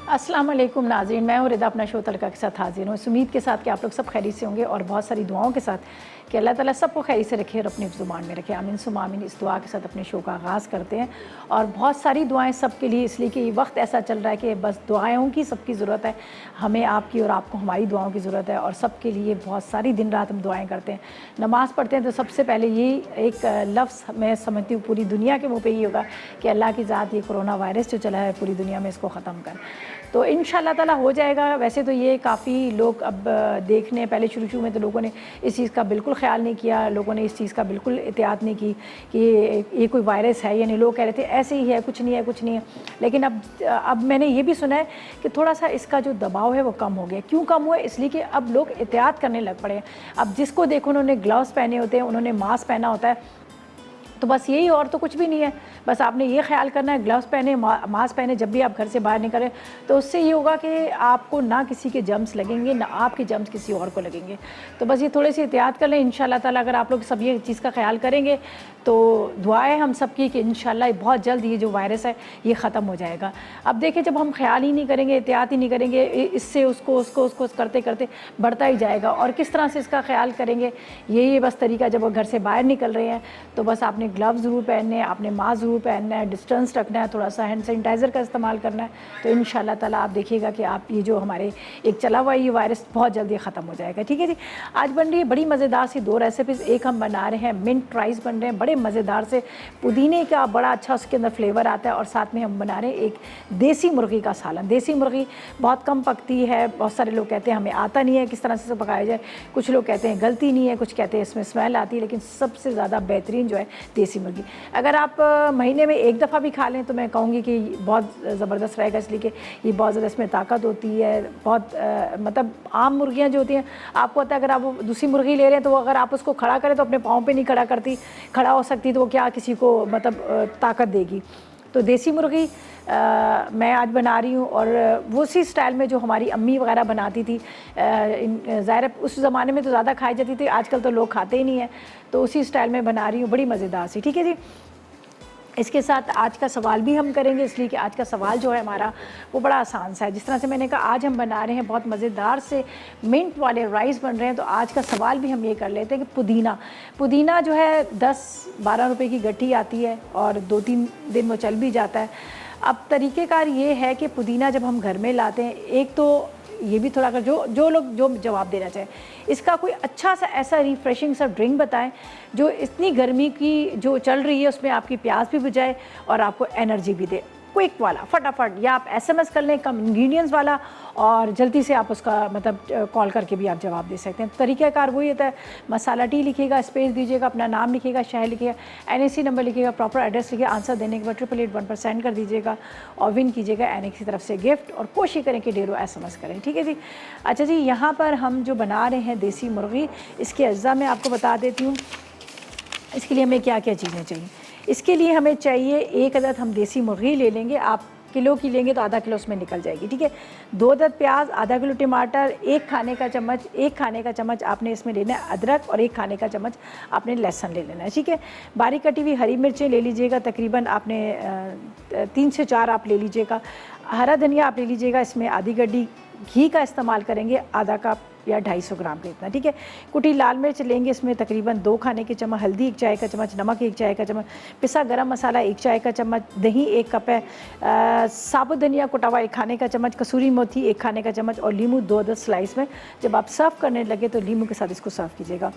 अस्सलाम वालेकुम नाज़रीन, मैं हूँ रिदा अपना शो तड़का के साथ हाजिर हूँ। इस उम्मीद के साथ कि आप लोग सब खैरियत से होंगे और बहुत सारी दुआओं के साथ कि अल्लाह ताला सबको खैरियत से रखे और अपनी ज़ुबान में रखे। आमीन सुम्मा आमीन। इस दुआ के साथ अपने शो का आगाज़ करते हैं और बहुत सारी दुआएं सबके लिए, इसलिए कि वक्त ऐसा चल रहा है कि बस दुआओं की सबकी ज़रूरत है। हमें आपकी और आपको हमारी दुआओं की ज़रूरत है और सबके लिए बहुत सारी दिन रात हम दुआएँ करते हैं। नमाज़ पढ़ते हैं तो सबसे पहले यही एक लफ्ज़ मैं समझती हूँ पूरी दुनिया के मुँह पे ही होगा कि अल्लाह की ज़ात ये कोरोना वायरस जो चला है पूरी दुनिया में इसको ख़त्म कर। तो इंशाअल्लाह ताला हो जाएगा। वैसे तो ये काफ़ी लोग अब देखने पहले शुरू में तो लोगों ने इस चीज़ का बिल्कुल ख्याल नहीं किया, लोगों ने इस चीज़ का बिल्कुल एहतियात नहीं की कि ये कोई वायरस है, यानी लोग कह रहे थे ऐसे ही है, कुछ नहीं है, कुछ नहीं है। लेकिन अब मैंने ये भी सुना है कि थोड़ा सा इसका जो दबाव है वो कम हो गया। क्यों कम हुआ? इसलिए कि अब लोग एहतियात करने लग पड़े हैं। अब जिसको देखो उन्होंने ग्लव्स पहने होते हैं, उन्होंने मास्क पहना होता है, तो बस यही, और तो कुछ भी नहीं है। बस आपने ये ख्याल करना है, ग्लव्स पहने, मास्क पहने जब भी आप घर से बाहर निकलें, तो उससे ये होगा कि आपको ना किसी के जर्म्स लगेंगे, ना आपके जर्म्स किसी और को लगेंगे। तो बस ये थोड़ी सी एहतियात कर लें। इंशाल्लाह ताला अगर आप लोग सब ये चीज़ का ख्याल करेंगे तो दुआएं हम सबकी कि इंशाल्लाह बहुत जल्द ये जो वायरस है ये ख़त्म हो जाएगा। अब देखिए, जब हम ख्याल ही नहीं करेंगे, एहतियात ही नहीं करेंगे, इससे उसको करते करते बढ़ता ही जाएगा। और किस तरह से इसका ख्याल करेंगे, यही बस तरीका, जब वो घर से बाहर निकल रहे हैं तो बस आपने ग्लव्स ज़रूर पहनने हैं, आपने मास्क ज़रूर पहनना है, डिस्टेंस रखना है, थोड़ा सा हैंड सैनिटाइज़र का इस्तेमाल करना है। तो इंशाल्लाह ताला आप देखिएगा कि आप ये जो हमारे एक चला हुआ ये वायरस बहुत जल्दी ख़त्म हो जाएगा। ठीक है जी। आज बन रही है बड़ी मज़ेदार सी दो रेसिपीज़। एक हम बना रहे हैं मिंट राइस बन रहे हैं, बड़े मज़ेदार से, पुदीने का बड़ा अच्छा उसके अंदर फ्लेवर आता है। और साथ में हम बना रहे हैं एक देसी मुर्गी का सालन। देसी मुर्गी बहुत कम पकती है, बहुत सारे लोग कहते हैं हमें आता नहीं है किस तरह से पकाया जाए, कुछ लोग कहते हैं गलती नहीं है, कुछ कहते हैं इसमें स्मेल आती है, लेकिन सबसे ज़्यादा बेहतरीन जो है देसी मुर्गी। अगर आप महीने में एक दफ़ा भी खा लें तो मैं कहूँगी कि बहुत ज़बरदस्त रहेगा, इसलिए कि ये बहुत ज़्यादा इसमें ताकत होती है। बहुत मतलब आम मुर्गियाँ जो होती हैं, आपको पता है अगर आप वो दूसरी मुर्गी ले रहे हैं तो वो अगर आप उसको खड़ा करें तो अपने पाँव पे नहीं खड़ा करती, खड़ा हो सकती, तो वो क्या किसी को मतलब ताकत देगी। तो देसी मुर्गी मैं आज बना रही हूँ और वो उसी स्टाइल में जो हमारी अम्मी वगैरह बनाती थी। ज़ाहिर उस ज़माने में तो ज़्यादा खाई जाती थी, आजकल तो लोग खाते ही नहीं है, तो उसी स्टाइल में बना रही हूँ, बड़ी मज़ेदार सी। ठीक है जी। इसके साथ आज का सवाल भी हम करेंगे, इसलिए कि आज का सवाल जो है हमारा वो बड़ा आसान सा है। जिस तरह से मैंने कहा आज हम बना रहे हैं बहुत मज़ेदार से मिंट वाले राइस बन रहे हैं, तो आज का सवाल भी हम ये कर लेते हैं कि पुदीना जो है 10-12 रुपए की गट्ठी आती है और 2-3 दिन वो चल भी जाता है। अब तरीक़ेकार ये है कि पुदीना जब हम घर में लाते हैं, एक तो ये भी थोड़ा, अगर जो लोग जो जवाब देना चाहें, इसका कोई अच्छा सा ऐसा रिफ़्रेशिंग सा ड्रिंक बताएं जो इतनी गर्मी की जो चल रही है उसमें आपकी प्यास भी बुझाए और आपको एनर्जी भी दे। क्विक वाला फटाफट, या आप एसएमएस कर लें कम इंग्रेडिएंट्स वाला, और जल्दी से आप उसका मतलब कॉल करके भी आप जवाब दे सकते हैं। तरीक़ाकार वही होता है, मसाला टी लिखिएगा, स्पेस दीजिएगा, अपना नाम लिखिएगा, शहर लिखिएगा, एनएसी नंबर लिखिएगा, प्रॉपर एड्रेस लिखिएगा, आंसर देने के बाद 8881 पर सेंड कर दीजिएगा और विन कीजिएगा एनएक्स की तरफ से गिफ्ट, और कोशिश करें कि ढेरों एसएमएस करें। ठीक है जी। अच्छा जी, यहाँ पर हम जो बना रहे हैं देसी मुर्गी, इसके अज्जा मैं आपको बता देती हूँ। इसके लिए हमें क्या क्या चीज़ें चाहिए। इसके लिए हमें चाहिए 1 अदद हम देसी मुर्गी ले लेंगे। आप किलो की लेंगे तो आधा किलो उसमें निकल जाएगी। ठीक है। 2 अदद प्याज, आधा किलो टमाटर, 1 खाने का चम्मच आपने इसमें लेना है अदरक, और 1 खाने का चम्मच आपने लहसुन ले लेना है। ठीक है। बारीक कटी हुई हरी मिर्चें ले लीजिएगा, तकरीबन आपने 3 से 4 आप ले लीजिएगा। हरा धनिया आप ले लीजिएगा, इसमें आधी गड्डी घी का इस्तेमाल करेंगे, आधा कप या 250 ग्राम का इतना। ठीक है। कुटी लाल मिर्च लेंगे, इसमें तकरीबन 2 खाने के चम्मच हल्दी, 1 चाय का चम्मच नमक, 1 चाय का चम्मच पिसा गरम मसाला, 1 चाय का चम्मच दही, 1 कप है, साबुत धनिया कुटा हुआ 1 खाने का चम्मच, कसूरी मेथी 1 खाने का चम्मच, और लीमू 2 अदद स्लाइस में। जब आप सर्व करने लगे तो लीमू के साथ इसको सर्व कीजिएगा।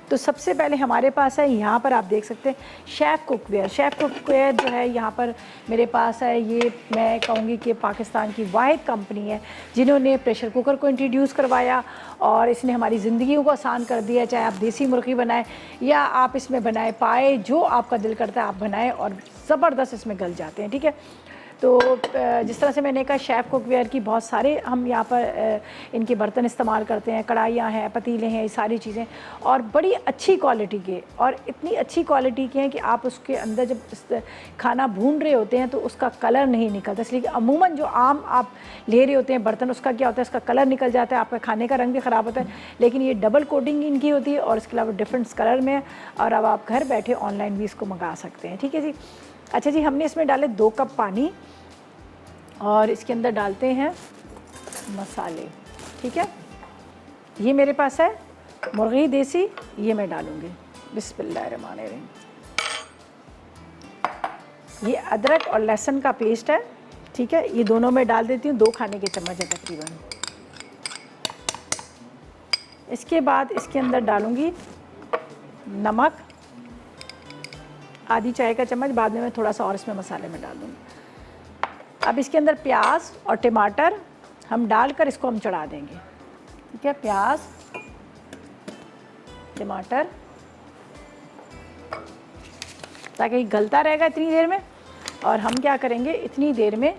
तो सबसे पहले हमारे पास है, यहाँ पर आप देख सकते हैं शेफ़ कुकवेयर। शेफ़ कुकवेयर जो है यहाँ पर मेरे पास है, ये मैं कहूँगी कि पाकिस्तान की वाहिद कंपनी है जिन्होंने प्रेशर कुकर को इंट्रोड्यूस करवाया और इसने हमारी ज़िंदगियों को आसान कर दिया। चाहे आप देसी मुर्गी बनाएं या आप इसमें बनाए पाए, जो आपका दिल करता है आप बनाएं और ज़बरदस्त इसमें गल जाते हैं। ठीक है। तो जिस तरह से मैंने कहा शेफ़ कुकवेयर की बहुत सारे हम यहाँ पर इनके बर्तन इस्तेमाल करते हैं, कढ़ाइयाँ हैं, पतीले हैं, ये सारी चीज़ें, और बड़ी अच्छी क्वालिटी के, और इतनी अच्छी क्वालिटी के हैं कि आप उसके अंदर जब खाना भून रहे होते हैं तो उसका कलर नहीं निकलता। इसलिए कि अमूमन जो आम आप ले रहे होते हैं बर्तन, उसका क्या होता है, उसका कलर निकल जाता है, आपका खाने का रंग भी ख़राब होता है। लेकिन ये डबल कोटिंग इनकी होती है और इसके अलावा डिफरेंट कलर में, और अब आप घर बैठे ऑनलाइन भी इसको मंगा सकते हैं। ठीक है जी। अच्छा जी, हमने इसमें डाले 2 कप पानी, और इसके अंदर डालते हैं मसाले। ठीक है, ये मेरे पास है मुर्गी देसी, ये मैं डालूँगी। बिस्मिल्लाहिर्रहमानिर्रहीम। ये अदरक और लहसुन का पेस्ट है। ठीक है, ये दोनों मैं डाल देती हूँ, 2 खाने के चम्मच है तकरीबन। इसके बाद इसके अंदर डालूँगी नमक, आधी चाय का चम्मच। बाद में मैं थोड़ा सा और इसमें मसाले में डाल दूँगी। अब इसके अंदर प्याज और टमाटर हम डालकर इसको हम चढ़ा देंगे। ठीक है, प्याज टमाटर, ताकि गलता रहेगा इतनी देर में। और हम क्या करेंगे, इतनी देर में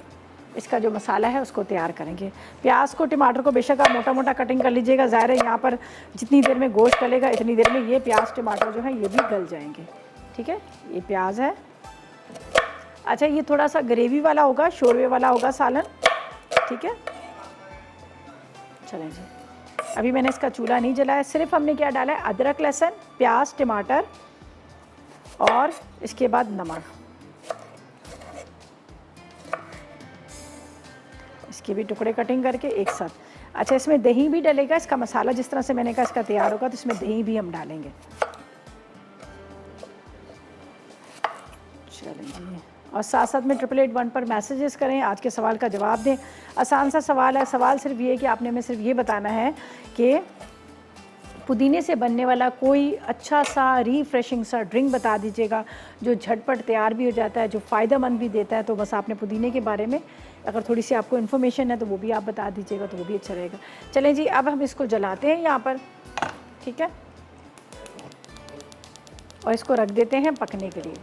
इसका जो मसाला है उसको तैयार करेंगे। प्याज को टमाटर को बेशक आप मोटा मोटा कटिंग कर लीजिएगा, ज़ाहिर है यहाँ पर जितनी देर में गोश्त गलेगा इतनी देर में ये प्याज टमाटर जो है ये भी गल जाएंगे। ठीक है, ये प्याज है। अच्छा, ये थोड़ा सा ग्रेवी वाला होगा, शोरबे वाला होगा सालन। ठीक है, चलें जी। अभी मैंने इसका चूल्हा नहीं जलाया, सिर्फ हमने क्या डाला है, अदरक लहसुन प्याज टमाटर और इसके बाद नमक। इसके भी टुकड़े कटिंग करके एक साथ। अच्छा, इसमें दही भी डलेगा। इसका मसाला जिस तरह से मैंने कहा इसका तैयार होगा तो इसमें दही भी हम डालेंगे। चलें, और साथ साथ में 888 पर मैसेजेस करें, आज के सवाल का जवाब दें। आसान सा सवाल है। सवाल सिर्फ ये है कि आपने हमें सिर्फ ये बताना है कि पुदीने से बनने वाला कोई अच्छा सा रिफ्रेशिंग सा ड्रिंक बता दीजिएगा जो झटपट तैयार भी हो जाता है, जो फ़ायदेमंद भी देता है। तो बस आपने पुदीने के बारे में अगर थोड़ी सी आपको इन्फॉर्मेशन है तो वो भी आप बता दीजिएगा, तो वो भी अच्छा रहेगा। चलें जी, अब हम इसको जलाते हैं यहाँ पर। ठीक है, और इसको रख देते हैं पकने के लिए।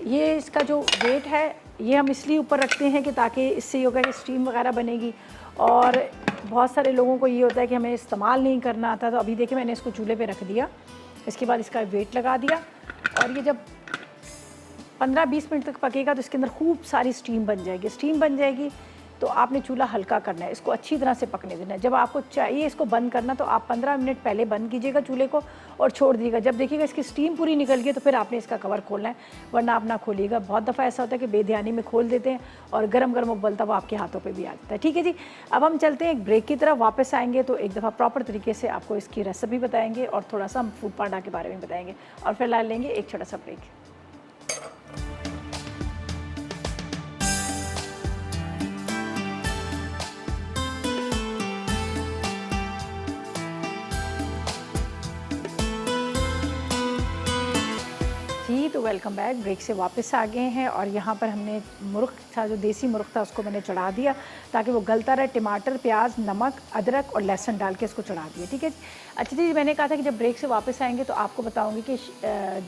ये इसका जो वेट है ये हम इसलिए ऊपर रखते हैं कि ताकि इससे ये होगा कि स्टीम वगैरह बनेगी। और बहुत सारे लोगों को ये होता है कि हमें इस्तेमाल नहीं करना आता। तो अभी देखिए मैंने इसको चूल्हे पे रख दिया, इसके बाद इसका वेट लगा दिया और ये जब 15-20 मिनट तक पकेगा तो इसके अंदर खूब सारी स्टीम बन जाएगी। स्टीम बन जाएगी तो आपने चूल्हा हल्का करना है, इसको अच्छी तरह से पकने देना है। जब आपको चाहिए इसको बंद करना तो आप 15 मिनट पहले बंद कीजिएगा चूल्हे को और छोड़ दीजिएगा। जब देखिएगा इसकी स्टीम पूरी निकल गई तो फिर आपने इसका कवर खोलना है, वरना आप ना खोलिएगा। बहुत दफ़ा ऐसा होता है कि बेध्यानी में खोल देते हैं और गरम गरम उबलता हुआ आपके हाथों पे भी आ जाता है। ठीक है जी, अब हम चलते हैं एक ब्रेक की तरफ। वापस आएंगे तो एक दफ़ा प्रॉपर तरीके से आपको इसकी रेसिपी बताएंगे और थोड़ा सा हम फूड पांडा के बारे में बताएंगे और फिर ला लेंगे एक छोटा सा ब्रेक। जी, तो वेलकम बैक। ब्रेक से वापस आ गए हैं और यहाँ पर हमने मुर्ग था, जो देसी मुर्ग था उसको मैंने चढ़ा दिया ताकि वो गलता रहे। टमाटर प्याज नमक अदरक और लहसुन डाल के इसको चढ़ा दिया। ठीक है। अच्छा जी, मैंने कहा था कि जब ब्रेक से वापस आएंगे तो आपको बताऊँगी कि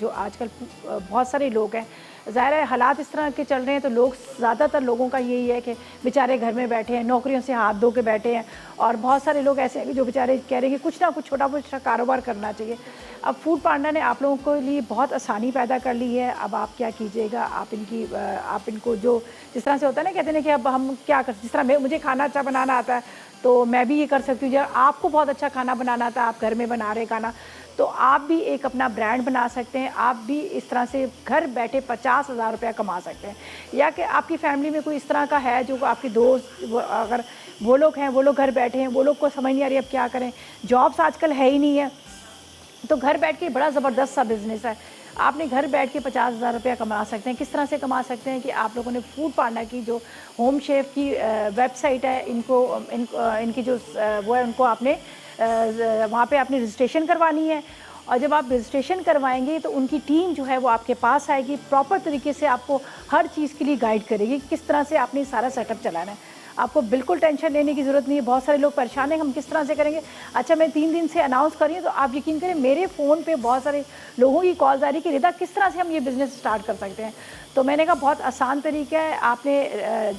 जो आजकल बहुत सारे लोग हैं, ज़ाहिर है हालात इस तरह के चल रहे हैं तो लोग, ज़्यादातर लोगों का यही है कि बेचारे घर में बैठे हैं, नौकरियों से हाथ धो के बैठे हैं। और बहुत सारे लोग ऐसे हैं कि जो बेचारे कह रहे हैं कि कुछ ना कुछ छोटा मोटा कारोबार करना चाहिए। अब फूड पांडा ने आप लोगों के लिए बहुत आसानी पैदा कर ली है। अब आप क्या कीजिएगा, आप इनको जो जिस तरह से होता है ना, कहते हैं कि अब हम क्या कर, जिस तरह मुझे खाना अच्छा बनाना आता है तो मैं भी ये कर सकती हूँ। जब आपको बहुत अच्छा खाना बनाना आता है, आप घर में बना रहे खाना, तो आप भी एक अपना ब्रांड बना सकते हैं। आप भी इस तरह से घर बैठे 50,000 रुपया कमा सकते हैं। या कि आपकी फैमिली में कोई इस तरह का है जो आपके दोस्त, अगर वो लोग हैं, वो लोग घर बैठे हैं, वो लोग को समझ नहीं आ रही अब क्या करें, जॉब्स आजकल है ही नहीं है, तो घर बैठ के बड़ा ज़बरदस्त सा बिज़नेस है। आपने घर बैठ के 50,000 रुपया कमा सकते हैं। किस तरह से कमा सकते हैं कि आप लोगों ने फूड पांडा की जो होम शेफ़ की वेबसाइट है, इनकी जो वो है, उनको आपने वहाँ पे आपने रजिस्ट्रेशन करवानी है। और जब आप रजिस्ट्रेशन करवाएंगे तो उनकी टीम जो है वो आपके पास आएगी, प्रॉपर तरीके से आपको हर चीज़ के लिए गाइड करेगी कि किस तरह से आपने सारा सेटअप चलाना है। आपको बिल्कुल टेंशन लेने की ज़रूरत नहीं है। बहुत सारे लोग परेशान हैं, हम किस तरह से करेंगे। अच्छा, मैं 3 दिन से अनाउंस कर रही हूँ तो आप यकीन करें मेरे फ़ोन पे बहुत सारे लोगों की कॉल्स आ रही कि रिदा किस तरह से हम ये बिज़नेस स्टार्ट कर सकते हैं। तो मैंने कहा बहुत आसान तरीका है। आपने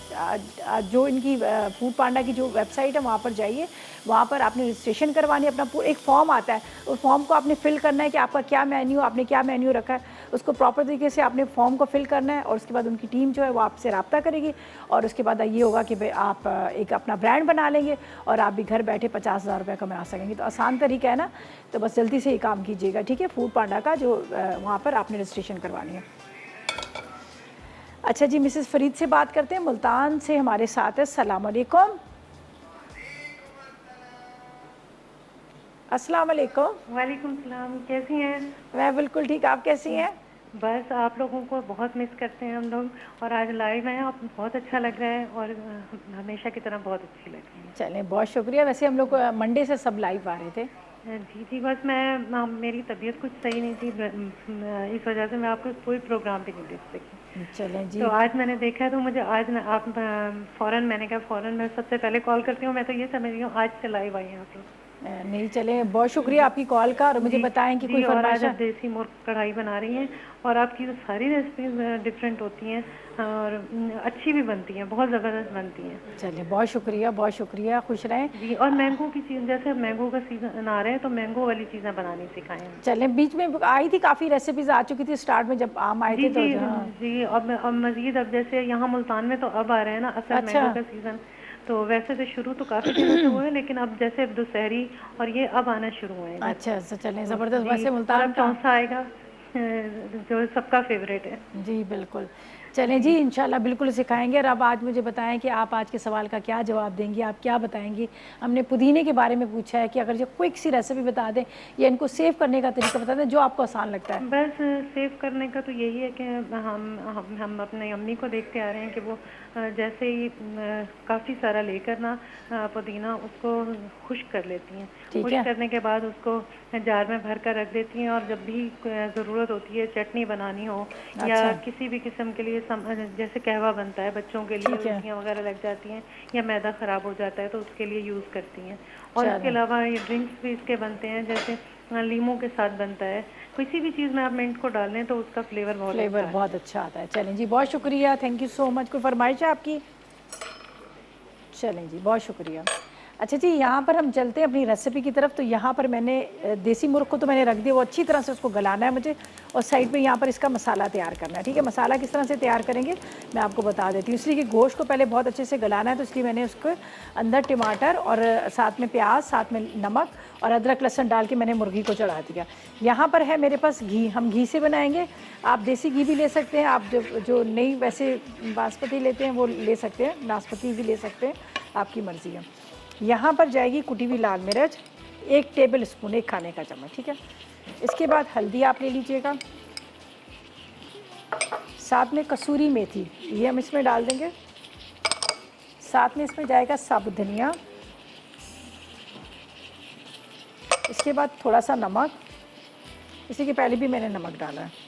जो इनकी फूड पांडा की जो वेबसाइट है वहाँ पर जाइए, वहाँ पर आपने रजिस्ट्रेशन करवानी है। अपना एक फॉर्म आता है, उस फॉर्म को आपने फिल करना है कि आपका क्या मेन्यू, आपने क्या मेन्यू रखा है, उसको प्रॉपर तरीके से आपने फॉर्म को फिल करना है। और उसके बाद उनकी टीम जो है वो आपसे रब्ता करेगी और उसके बाद ये होगा कि भाई आप एक अपना ब्रांड बना लेंगे और आप भी घर बैठे 50,000 रुपये कमा सकेंगे। तो आसान तरीका है ना, तो बस जल्दी से ये काम कीजिएगा। ठीक है, फूड पांडा का जो वहाँ पर आपने रजिस्ट्रेशन करवानी है। अच्छा जी, मिसेस फरीद से बात करते हैं, मुल्तान से हमारे साथ है। अस्सलाम वालेकुम। अस्सलाम वालेकुम। वालेकुम सलाम, कैसी हैं? मैं बिल्कुल ठीक, आप कैसी हैं? बस आप लोगों को बहुत मिस करते हैं हम लोग, और आज लाइव हैं आप, बहुत अच्छा लग रहा है, और हमेशा की तरह बहुत अच्छी लग रही चलें, बहुत शुक्रिया। वैसे हम लोग मंडे से सब लाइव आ रहे थे। हैं। जी जी, बस मेरी तबीयत कुछ सही नहीं थी, इस वजह से मैं आपको कोई प्रोग्राम भी नहीं देख सकी। चलें जी। तो आज मैंने देखा, तो मुझे आज आप फ़ौरन, मैंने कहा फ़ौरन मैं सबसे पहले कॉल करती हूँ। मैं तो ये समझ रही हूँ आज से लाइव आई हैं आप लोग। नहीं, चलें, बहुत शुक्रिया आपकी कॉल का। और मुझे जी बताएं कि कोई जी, और आज फरमाइश आप है? देसी मुर्ग कढ़ाई बना रही हैं, और आपकी तो सारी रेसिपीज डिफरेंट होती हैं, और अच्छी भी बनती हैं, बहुत ज़बरदस्त बनती हैं। चलिए, बहुत शुक्रिया, बहुत शुक्रिया, खुश रहें। जी, और मैंगो की चीज़, जैसे अब मैंगो का सीज़न आ रहा है, तो मैंगो वाली चीज़ें बनानी सिखाएं हम। चलें, बीच में आई थी, काफ़ी रेसिपीज़ आ चुकी थी स्टार्ट में जब आम आए जी थे जी तो हाँ। जी, अब मज़ीद, अब जैसे यहाँ मुल्तान में तो अब आ रहे हैं ना असल अच्छा। मैंगो का सीज़न। तो वैसे तो शुरू तो काफ़ी दिनों से हुए हैं, लेकिन अब जैसे अब दुशहरी और ये अब आना शुरू हुए हैं इधर। अच्छा, चलें, तो ज़बरदस्त। जी, वैसे और मुल्तान अब का चौसा आएगा, जो सबका फेवरेट है। जी, बिल्कुल। चलें जी, जी इंशाल्लाह बिल्कुल सिखाएँगे। और अब आज मुझे बताएँ कि आप आज के सवाल का क्या जवाब देंगी? आप क्या बताएँगी? हमने पुदीने के बारे में पूछा है कि अगर जो क्विक सी रेसिपी बता दें या इनको सेव करने का तरीका बता दें, जो आपको आसान लगता है। बस सेव करने का तो यही है कि हम अपनी अम्मी को देखते आ रहे हैं कि वो जैसे ही काफ़ी सारा लेकर ना पुदीना उसको खुश्क कर लेती हैं। ठीक खुश्क है? करने के बाद उसको जार में भर कर रख देती हैं, और जब भी ज़रूरत होती है चटनी बनानी हो या अच्छा, किसी भी किस्म के लिए जैसे कहवा बनता है बच्चों के लिए, ठीक है। उल्टियाँ वगैरह लग जाती हैं या मैदा ख़राब हो जाता है, तो उसके लिए यूज़ करती हैं। और इसके चलें, अलावा ये ड्रिंक्स भी इसके बनते हैं, जैसे लीमू के साथ बनता है। किसी भी चीज़ में आप मिंट को डाल लें तो उसका फ्लेवर बहुत अच्छा फ्लेवर आता बहुत है। अच्छा आता है। चलें जी, बहुत शुक्रिया, थैंक यू सो मच। कोई फ़रमाइश है आपकी? चलें जी, बहुत शुक्रिया। अच्छा जी, यहाँ पर हम चलते हैं अपनी रेसिपी की तरफ। तो यहाँ पर मैंने देसी मुर्ग को तो मैंने रख दिया, वो अच्छी तरह से उसको गलाना है मुझे, और साइड पे यहाँ पर इसका मसाला तैयार करना है। ठीक है, मसाला किस तरह से तैयार करेंगे मैं आपको बता देती हूँ। इसलिए कि गोश्त को पहले बहुत अच्छे से गलाना है, तो इसलिए मैंने उसको अंदर टमाटर और साथ में प्याज, साथ में नमक और अदरक लहसुन डाल के मैंने मुर्गी को चढ़ा दिया। यहाँ पर है मेरे पास घी, हम घी से बनाएंगे। आप देसी घी भी ले सकते हैं, आप जो नहीं वैसे बासमती लेते हैं वो ले सकते हैं, नाशपाती भी ले सकते हैं, आपकी मर्ज़ी है। यहाँ पर जाएगी कुटी हुई लाल मिर्च 1 टेबल स्पून, 1 खाने का चम्मच। ठीक है, इसके बाद हल्दी आप ले लीजिएगा, साथ में कसूरी मेथी ये हम इसमें डाल देंगे, साथ में इसमें जाएगा साबुत धनिया, इसके बाद थोड़ा सा नमक, इसी के पहले भी मैंने नमक डाला है।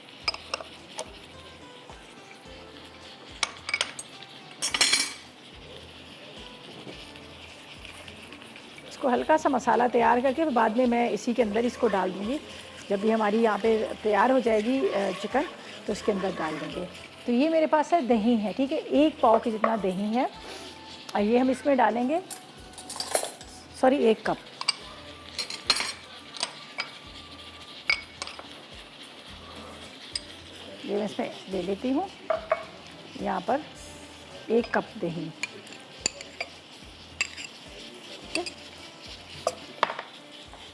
इसको हल्का सा मसाला तैयार करके बाद में मैं इसी के अंदर इसको डाल दूँगी। जब भी हमारी यहाँ पे तैयार हो जाएगी चिकन, तो इसके अंदर डाल देंगे। तो ये मेरे पास है दही है, ठीक है, 1 पाव के जितना दही है, और ये हम इसमें डालेंगे, सॉरी 1 कप। ये मैं इसमें ले लेती हूँ, यहाँ पर 1 कप दही।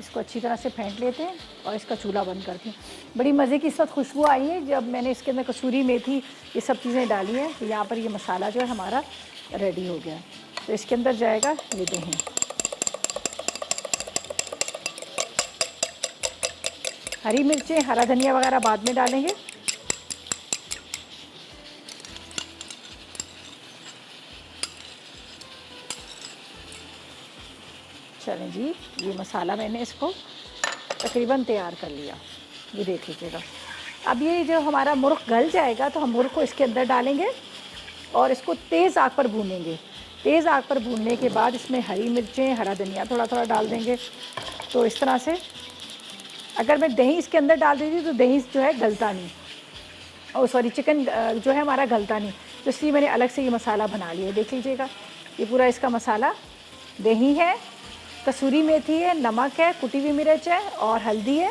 इसको अच्छी तरह से फेंट लेते हैं और इसका चूल्हा बंद करते हैं। बड़ी मज़े की इस वक्त खुशबू आई है जब मैंने इसके अंदर कसूरी मेथी ये सब चीज़ें डाली हैं। तो यहाँ पर ये मसाला जो है हमारा रेडी हो गया है। तो इसके अंदर जाएगा ये दही, हरी मिर्चें, हरा धनिया वगैरह बाद में डालेंगे। चलें जी, ये मसाला मैंने इसको तकरीबन तैयार कर लिया, ये देख लीजिएगा। अब ये जो हमारा मुर्ग गल जाएगा तो हम मुर्ग को इसके अंदर डालेंगे और इसको तेज़ आग पर भूनेंगे। तेज़ आग पर भूनने के बाद इसमें हरी मिर्चें, हरा धनिया थोड़ा थोड़ा डाल देंगे। तो इस तरह से अगर मैं दही इसके अंदर डाल देती तो दही जो है गलता नहीं, और सॉरी चिकन जो है हमारा गलता नहीं, तो इसलिए मैंने अलग से ये मसाला बना लिया। देख लीजिएगा, ये पूरा इसका मसाला, दही है, कसूरी मेथी है, नमक है, कुटी हुई मिर्च है और हल्दी है,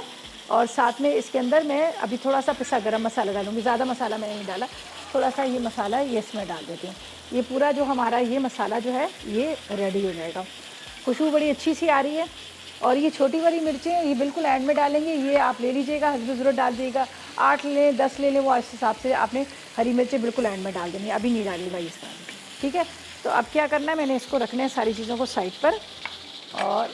और साथ में इसके अंदर मैं अभी थोड़ा सा पिसा गरम मसाला डालूँगी। ज़्यादा मसाला मैंने नहीं डाला, थोड़ा सा ये मसाला ये इसमें डाल देती हूँ। ये पूरा जो हमारा ये मसाला जो है ये रेडी हो जाएगा। खुशबू बड़ी अच्छी सी आ रही है और ये छोटी वाली मिर्चें ये बिल्कुल एंड में डालेंगे, ये आप ले लीजिएगा, हस्बे ज़रूरत डाल दीजिएगा, 8 लें 10 ले लें, वो इस हिसाब से आपने हरी मिर्चें बिल्कुल एंड में डाल देनी, अभी नहीं डाली भाई इस तरह, ठीक है। तो अब क्या करना है, मैंने इसको रखना है सारी चीज़ों को साइड पर, और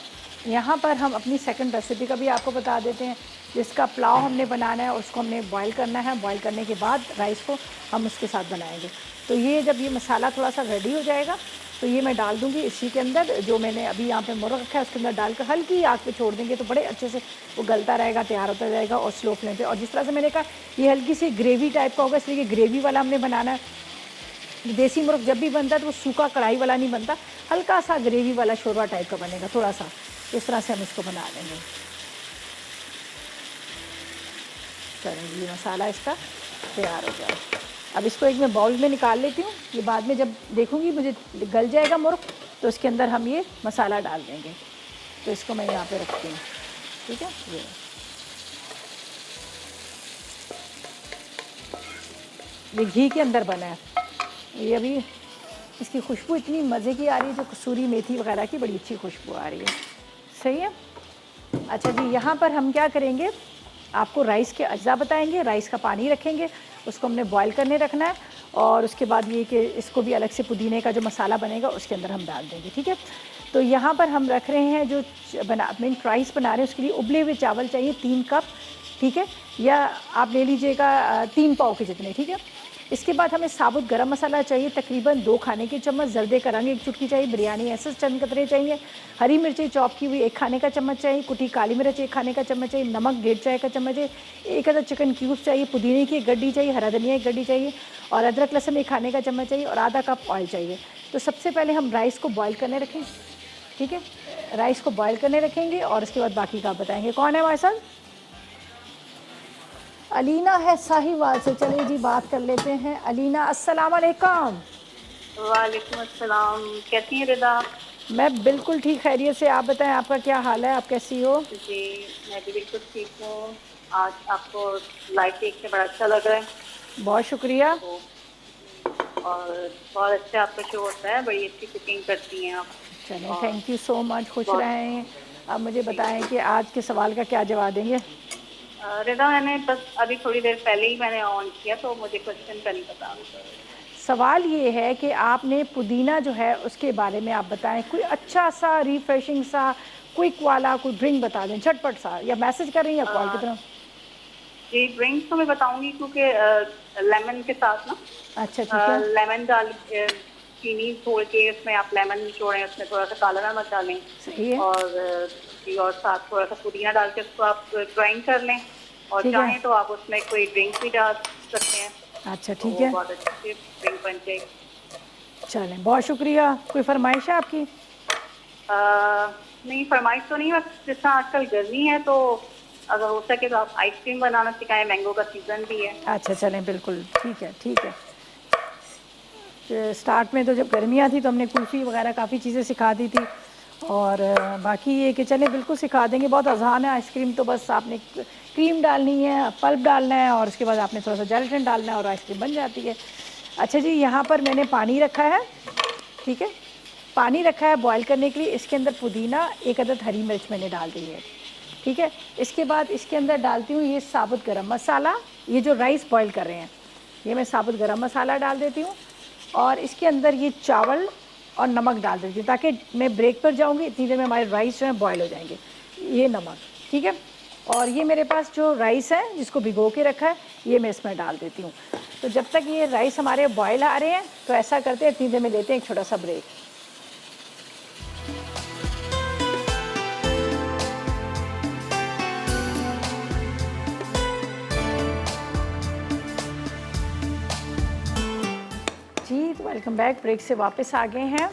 यहाँ पर हम अपनी सेकंड रेसिपी का भी आपको बता देते हैं, जिसका पुलाव हमने बनाना है, उसको हमने बॉईल करना है, बॉईल करने के बाद राइस को हम उसके साथ बनाएंगे। तो ये जब ये मसाला थोड़ा सा रेडी हो जाएगा तो ये मैं डाल दूँगी इसी के अंदर, जो मैंने अभी यहाँ पे मुर्ग रखा है उसके अंदर डालकर हल्की आग पे छोड़ देंगे, तो बड़े अच्छे से वो गलता रहेगा, तैयार होता जाएगा, और स्लो फ्लेम पे। और जिस तरह से मैंने कहा ये हल्की सी ग्रेवी टाइप का होगा, इसलिए ग्रेवी वाला हमने बनाना है। देसी मुर्ग जब भी बनता है तो वो सूखा कढ़ाई वाला नहीं बनता, हल्का सा ग्रेवी वाला शोरबा टाइप का बनेगा, थोड़ा सा इस तरह से हम इसको बना लेंगे। चलिए ये मसाला इसका तैयार हो गया। अब इसको एक मैं बाउल में निकाल लेती हूँ, ये बाद में जब देखूँगी मुझे गल जाएगा मुर्ग तो इसके अंदर हम ये मसाला डाल देंगे। तो इसको मैं यहाँ पे रखती हूँ, ठीक है। ये घी के अंदर बना है, ये अभी इसकी खुशबू इतनी मज़े की आ रही है, जो कसूरी मेथी वगैरह की बड़ी अच्छी खुशबू आ रही है, सही है। अच्छा जी, यहाँ पर हम क्या करेंगे, आपको राइस के अज्जा बताएंगे। राइस का पानी रखेंगे, उसको हमने बॉईल करने रखना है, और उसके बाद ये कि इसको भी अलग से पुदीने का जो मसाला बनेगा उसके अंदर हम डाल देंगे, ठीक है। तो यहाँ पर हम रख रहे हैं जो मिंट राइस बना रहे हैं, उसके लिए उबले हुए चावल चाहिए 3 कप, ठीक है, या आप ले लीजिएगा 3 पाव के जितने, ठीक है। इसके बाद हमें साबुत गरम मसाला चाहिए तकरीबन 2 खाने के चम्मच, जर्दे का रंग 1 चुटकी चाहिए, बिरयानी एसेंस चंद कतरे चाहिए, हरी मिर्ची चॉप की हुई 1 खाने का चम्मच चाहिए, कुटी काली मिर्च 1 खाने का चम्मच चाहिए, नमक 1.5 चाय का चम्मच चाहिए, 1 अदद चिकन क्यूब्स चाहिए, पुदीने की 1 गड्डी चाहिए, हरा धनिया 1 गड्डी चाहिए, और अदरक लहसुन 1 खाने का चम्मच चाहिए, और आधा कप ऑयल चाहिए। तो सबसे पहले हम राइस को बॉयल करने रखें, ठीक है, राइस को बॉयल करने रखेंगे, और उसके बाद बाकी का बताएँगे। कौन है हमारे साथ? अलीना है साहिवाल से। चलिए जी बात कर लेते हैं। अलीना, अस्सलाम वालेकुम। वालेकुम अस्सलाम, कैसी हैं रिदा? मैं बिल्कुल ठीक, खैरियत से। आप बताएं, आपका क्या हाल है, आप कैसी हो? जी मैं भी बिल्कुल ठीक हूँ। आज आपको लाइव देख के बड़ा अच्छा लग रहा है। बहुत शुक्रिया। और बहुत अच्छा आपका शो होता है, बड़ी अच्छी कुकिंग करती हैं आप। चलें, थैंक यू सो मच, खुश रहें। अब मुझे बताएं कि आज के सवाल का क्या जवाब देंगे? रिदा, मैंने बस अभी थोड़ी देर पहले ही मैंने ऑन किया, तो मुझे क्वेश्चन का नहीं पता। सवाल ये है कि आपने पुदीना जो है उसके बारे में आप बताएं, कोई अच्छा सा रिफ्रेशिंग सा क्विक वाला कोई ड्रिंक बता दें, झटपट सा, या मैसेज कर रही हैं कॉल की तरफ? जी ड्रिंक तो मैं बताऊंगी, क्योंकि लेमन के साथ ना, अच्छा ठीक है, लेमन डाल चीनी छोड़ के उसमें आप लेमन निचोड़ें, उसमें थोड़ा सा काला नमक डालें, सही है, और साथ थोड़ा सा पुदीना डाल के उसको आप ग्राइंड कर लें, और चाहें तो आप उसमें कोई ड्रिंक भी डाल सकते हैं। अच्छा ठीक है, बहुत अच्छी ड्रिंक बन जाएगी। चलें, बहुत शुक्रिया। कोई फरमाइश है आपकी? नहीं, फरमाइश तो नहीं, बस जिस तरह आजकल गर्मी है तो अगर हो सके तो आप आइसक्रीम बनाना सिखाएं, मैंगो का सीज़न भी है। अच्छा चलें, बिल्कुल ठीक है, ठीक है। स्टार्ट में तो जब गर्मियाँ थी तो हमने कुल्फ़ी वगैरह काफ़ी चीज़ें सिखा दी थी, और बाकी ये कि चलें बिल्कुल सिखा देंगे, बहुत आसान है। आइसक्रीम तो बस आपने क्रीम डालनी है, पल्प डालना है, और उसके बाद आपने थोड़ा सा जेलेटिन डालना है और आइसक्रीम बन जाती है। अच्छा जी, यहाँ पर मैंने पानी रखा है, ठीक है, पानी रखा है बॉईल करने के लिए। इसके अंदर पुदीना, 1 अदद हरी मिर्च मैंने डाल दी है, ठीक है। इसके बाद इसके अंदर डालती हूँ ये साबुत गरम मसाला, ये जो राइस बॉईल कर रहे हैं ये मैं साबुत गरम मसाला डाल देती हूँ, और इसके अंदर ये चावल और नमक डाल देती हूँ, ताकि मैं ब्रेक पर जाऊँगी इतनी देर में हमारे राइस जो है बॉयल हो जाएंगे। ये नमक, ठीक है। और ये मेरे पास जो राइस है जिसको भिगो के रखा है, ये मैं इसमें डाल देती हूँ। तो जब तक ये राइस हमारे बॉयल आ रहे हैं तो ऐसा करते हैं, इतनी देर में लेते हैं एक छोटा सा ब्रेक। जी तो वेलकम बैक, ब्रेक से वापस आ गए हैं,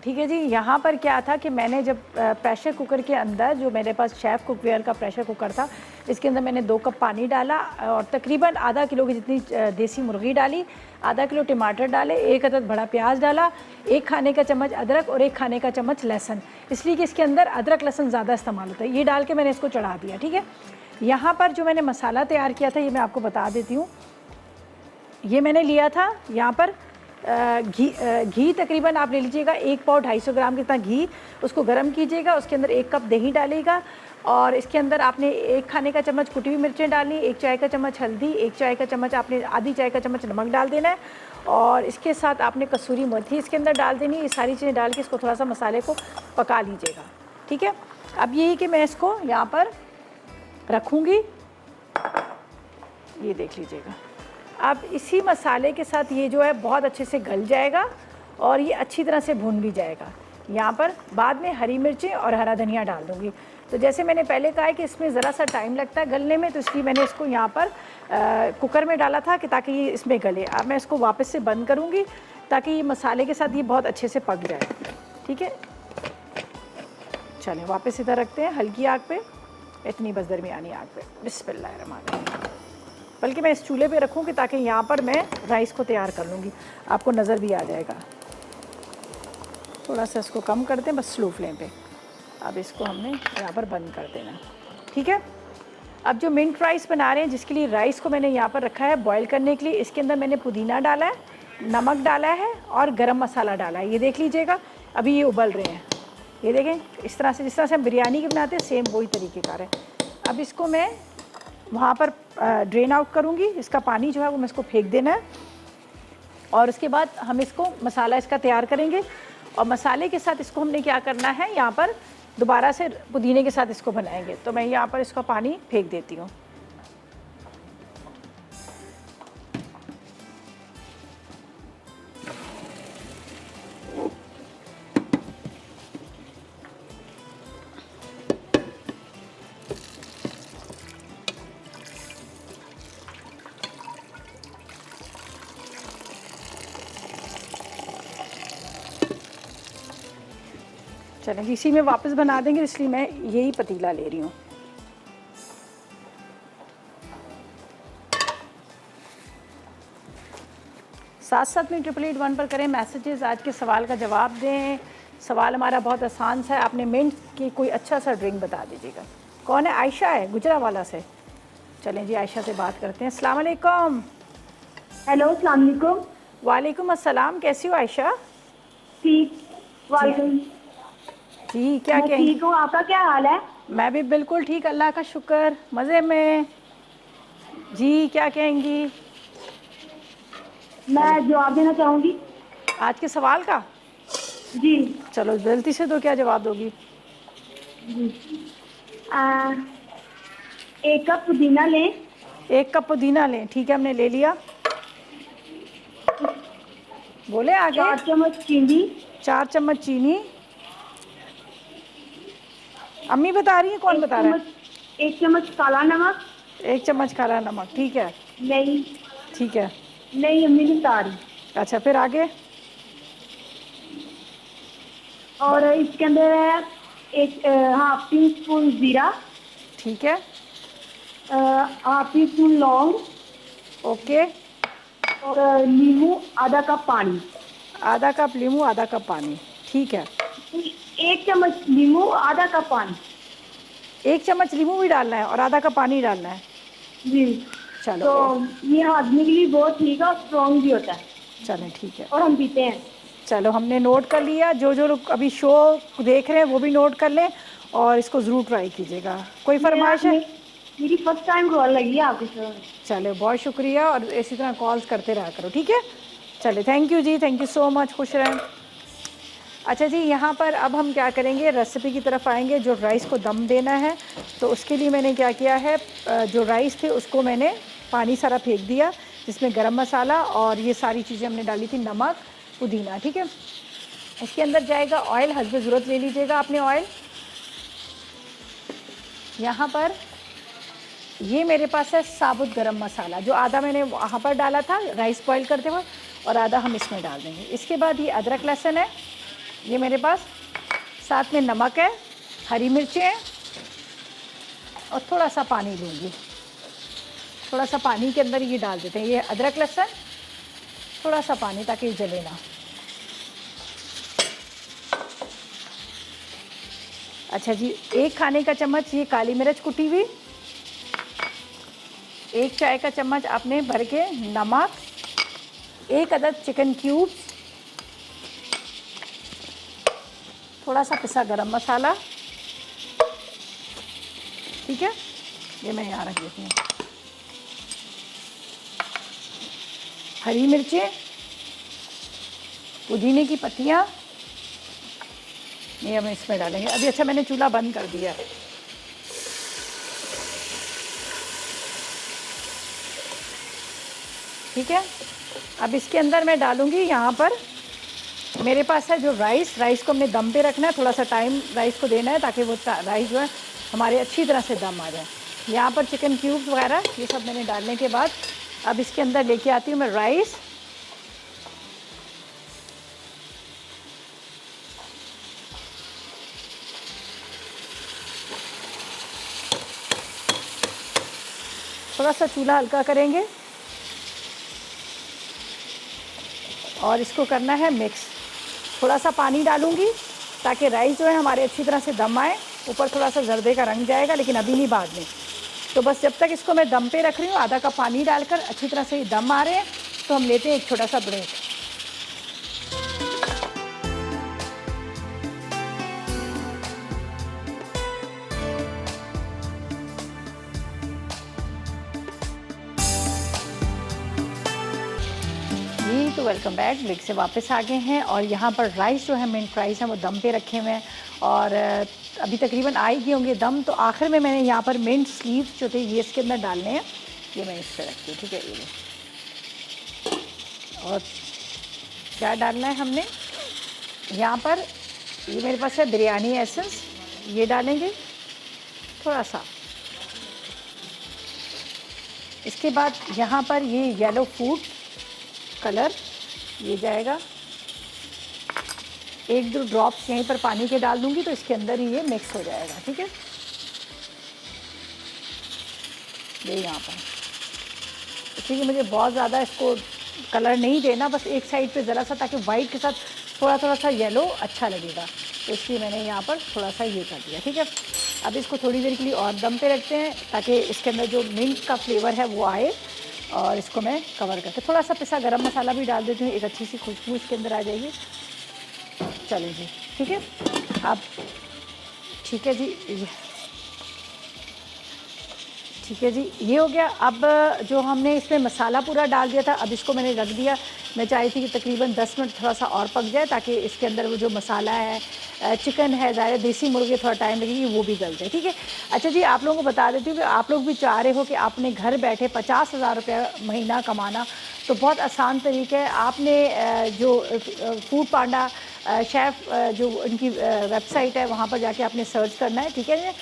ठीक है जी। यहाँ पर क्या था कि मैंने जब प्रेशर कुकर के अंदर, जो मेरे पास शेफ़ कुकवेयर का प्रेशर कुकर था, इसके अंदर मैंने 2 कप पानी डाला, और तकरीबन आधा किलो की जितनी देसी मुर्गी डाली, आधा किलो टमाटर डाले, 1 अदद बड़ा प्याज डाला, 1 खाने का चम्मच अदरक और 1 खाने का चम्मच लहसुन, इसलिए कि इसके अंदर अदरक लहसुन ज़्यादा इस्तेमाल होता है। ये डाल के मैंने इसको चढ़ा दिया, ठीक है। यहाँ पर जो मैंने मसाला तैयार किया था ये मैं आपको बता देती हूँ। ये मैंने लिया था यहाँ पर घी तकरीबन आप ले लीजिएगा 1 पाव 250 ग्राम कितना घी, उसको गर्म कीजिएगा, उसके अंदर 1 कप दही डालिएगा और इसके अंदर आपने 1 खाने का चम्मच कुटी हुई मिर्चें डालनी, 1 चाय का चम्मच हल्दी, 1 चाय का चम्मच आपने आधी चाय का चम्मच नमक डाल देना है और इसके साथ आपने कसूरी मेथी इसके अंदर डाल देनी है। ये सारी चीज़ें डाल के इसको थोड़ा सा मसाले को पका लीजिएगा, ठीक है। अब यही कि मैं इसको यहाँ पर रखूँगी, ये देख लीजिएगा। अब इसी मसाले के साथ ये जो है बहुत अच्छे से गल जाएगा और ये अच्छी तरह से भून भी जाएगा। यहाँ पर बाद में हरी मिर्चें और हरा धनिया डाल दूँगी। तो जैसे मैंने पहले कहा है कि इसमें ज़रा सा टाइम लगता है गलने में, तो इसलिए मैंने इसको यहाँ पर कुकर में डाला था कि ताकि ये इसमें गले। अब मैं इसको वापस से बंद करूँगी ताकि ये मसाले के साथ ये बहुत अच्छे से पक जाए, ठीक है। चलें वापस इधर रखते हैं हल्की आग पे, इतनी बस दरमियानी आग पे। बिस्मिल्लाहिर्रहमानिर्रहीम। बल्कि मैं इस चूल्हे पे रखूँ कि ताकि यहाँ पर मैं राइस को तैयार कर लूँगी, आपको नज़र भी आ जाएगा। थोड़ा सा इसको कम करते हैं, बस स्लो फ्लेम पे। अब इसको हमने यहाँ पर बंद कर देना, ठीक है। अब जो मिंट राइस बना रहे हैं, जिसके लिए राइस को मैंने यहाँ पर रखा है बॉईल करने के लिए, इसके अंदर मैंने पुदीना डाला है, नमक डाला है और गरम मसाला डाला है। ये देख लीजिएगा, अभी ये उबल रहे हैं, ये देखें इस तरह से, जिस तरह से हम बिरयानी की बनाते हैं सेम वही तरीक़ेकार है। अब इसको मैं वहाँ पर ड्रेन आउट करूँगी, इसका पानी जो है वो मैं इसको फेंक देना है और उसके बाद हम इसको मसाला इसका तैयार करेंगे और मसाले के साथ इसको हमने क्या करना है, यहाँ पर दोबारा से पुदीने के साथ इसको बनाएंगे। तो मैं यहाँ पर इसका पानी फेंक देती हूँ। चलें इसी में वापस बना देंगे, इसलिए मैं यही पतीला ले रही हूँ। साथ साथ में 888 पर करें मैसेजेस, आज के सवाल का जवाब दें। सवाल हमारा बहुत आसान सा है, आपने मिंट की कोई अच्छा सा ड्रिंक बता दीजिएगा। कौन है? आयशा है गुजरावाला से। चलें जी आयशा से बात करते हैं। अस्सलाम वालेकुम। हेलो अस्सलाम वालेकुम। वालेकुम अस्सलाम, कैसी हो आयशा? ठीक, वालेकुम जी, क्या मैं कहेंगी? ठीक हूँ, आपका क्या हाल है? मैं भी बिल्कुल ठीक, अल्लाह का शुक्र, मज़े में जी। क्या कहेंगी? मैं जवाब देना चाहूँगी आज के सवाल का। जी। चलो जल्दी से दो, क्या जवाब दोगी? एक कप पुदीना लें। 1 कप पुदीना लें, ठीक है, हमने ले लिया। बोले आगे। 4 चम्मच चीनी। 4 चम्मच चीनी। अम्मी बता रही है, कौन बता रहा है? 1 चम्मच काला नमक। 1 चम्मच काला नमक, ठीक है। नहीं, ठीक है, नहीं अम्मी नहीं बता रही। अच्छा फिर आगे। और इसके अंदर है 1 हाफ टी स्पून जीरा। ठीक है, हाफ टी स्पून लौंग ओके। और नींबू आधा कप पानी। आधा कप नींबू, आधा कप पानी, ठीक है। 1 चम्मच नींबू आधा कप पानी। 1 चम्मच नींबू भी डालना है और आधा कप पानी डालना है। जी। चलो तो ये हाजमे के लिए बहुत ठीक है और स्ट्रॉन्ग भी होता है चलें, ठीक है। और हम पीते हैं। चलो हमने नोट कर लिया, जो जो लोग अभी शो देख रहे हैं वो भी नोट कर लें और इसको ज़रूर ट्राई कीजिएगा। कोई फरमाइश है? मेरी फर्स्ट टाइम कॉल लगी है आपके साथ। चलो बहुत शुक्रिया और इसी तरह कॉल्स करते रहा करो, ठीक है। चले, थैंक यू जी, थैंक यू सो मच, खुश रहें। अच्छा जी, यहाँ पर अब हम क्या करेंगे, रेसिपी की तरफ आएंगे। जो राइस को दम देना है तो उसके लिए मैंने क्या किया है, जो राइस थे उसको मैंने पानी सारा फेंक दिया, जिसमें गरम मसाला और ये सारी चीज़ें हमने डाली थी, नमक, पुदीना, ठीक है। इसके अंदर जाएगा ऑयल, हस्ब ज़रूरत ले लीजिएगा आपने ऑयल। यहाँ पर ये मेरे पास है साबुत गरम मसाला, जो आधा मैंने वहाँ पर डाला था राइस बॉईल करते हुए और आधा हम इसमें डाल देंगे। इसके बाद ये अदरक लहसुन है, ये मेरे पास, साथ में नमक है, हरी मिर्चें हैं और थोड़ा सा पानी लूँगी। थोड़ा सा पानी के अंदर ये डाल देते हैं, ये अदरक लहसुन, थोड़ा सा पानी ताकि ये जले ना। अच्छा जी, 1 खाने का चम्मच ये काली मिर्च कुटी हुई, 1 चाय का चम्मच आपने भर के नमक 1 अदद चिकन क्यूब्स, थोड़ा सा पिसा गरम मसाला, ठीक है, ये मैं यहाँ रख देती हूँ। हरी मिर्चें, पुदीने की पत्तियाँ, ये हम इसमें डालेंगे अभी। अच्छा, मैंने चूल्हा बंद कर दिया है। ठीक है, अब इसके अंदर मैं डालूँगी, यहाँ पर मेरे पास है जो राइस को हमने दम पे रखना है, थोड़ा सा टाइम राइस को देना है ताकि वो राइस जो है हमारे अच्छी तरह से दम आ जाए। यहाँ पर चिकन क्यूब्स वगैरह ये सब मैंने डालने के बाद अब इसके अंदर लेके आती हूँ मैं राइस। थोड़ा सा चूल्हा हल्का करेंगे और इसको करना है मिक्स। थोड़ा सा पानी डालूंगी ताकि राइस जो है हमारे अच्छी तरह से दम आए। ऊपर थोड़ा सा जर्दे का रंग जाएगा, लेकिन अभी नहीं, बाद में। तो बस जब तक इसको मैं दम पे रख रही हूँ, आधा कप पानी डालकर अच्छी तरह से ये दम आ रहे हैं, तो हम लेते हैं एक छोटा सा ब्रेक। तो वेलकम बैक, ब्रेक से वापस आ गए हैं और यहाँ पर राइस जो है, मिंट राइस हैं, वो दम पे रखे हुए हैं और अभी तकरीबन आ ही गए होंगे दम। तो आखिर में मैंने यहाँ पर मिंट स्लीव्स जो थे ये इसके अंदर डालने हैं, ये मैं इस पर रखती हूँ, ठीक है। ये और क्या डालना है हमने यहाँ पर, ये मेरे पास है बिरयानी एसेंस, ये डालेंगे थोड़ा सा। इसके बाद यहाँ पर ये येलो फूड कलर ये जाएगा, 1-2 ड्रॉप्स यहीं पर पानी के डाल दूंगी तो इसके अंदर ही ये मिक्स हो जाएगा, ठीक है। ये यहाँ पर इसलिए मुझे बहुत ज़्यादा इसको कलर नहीं देना, बस एक साइड पे ज़रा सा, ताकि वाइट के साथ थोड़ा सा येलो अच्छा लगेगा, तो इसलिए मैंने यहाँ पर थोड़ा सा ये कर दिया, ठीक है। अब इसको थोड़ी देर के लिए और दम पे रखते हैं ताकि इसके अंदर जो मिंट का फ्लेवर है वो आए, और इसको मैं कवर करके थोड़ा सा पिसा गरम मसाला भी डाल देती हूँ, एक अच्छी सी खुशबू इसके अंदर आ जाएगी। चलिए जी, ठीक है। अब ठीक है जी, ठीक है जी, ये हो गया। अब जो हमने इसमें मसाला पूरा डाल दिया था, अब इसको मैंने रख दिया। मैं चाहती थी कि तकरीबन 10 मिनट थोड़ा सा और पक जाए ताकि इसके अंदर वो जो मसाला है, चिकन है, ज़ाहिर देसी मुर्गे थोड़ा टाइम लगेगी, वो भी गल जाए, ठीक है। अच्छा जी, आप लोगों को बता देती हूँ कि आप लोग भी चाह रहे हो कि आपने घर बैठे 50,000 रुपया महीना कमाना, तो बहुत आसान तरीका है। आपने जो फूड पांडा शेफ़ जो उनकी वेबसाइट है, वहाँ पर जाके आपने सर्च करना है, ठीक है।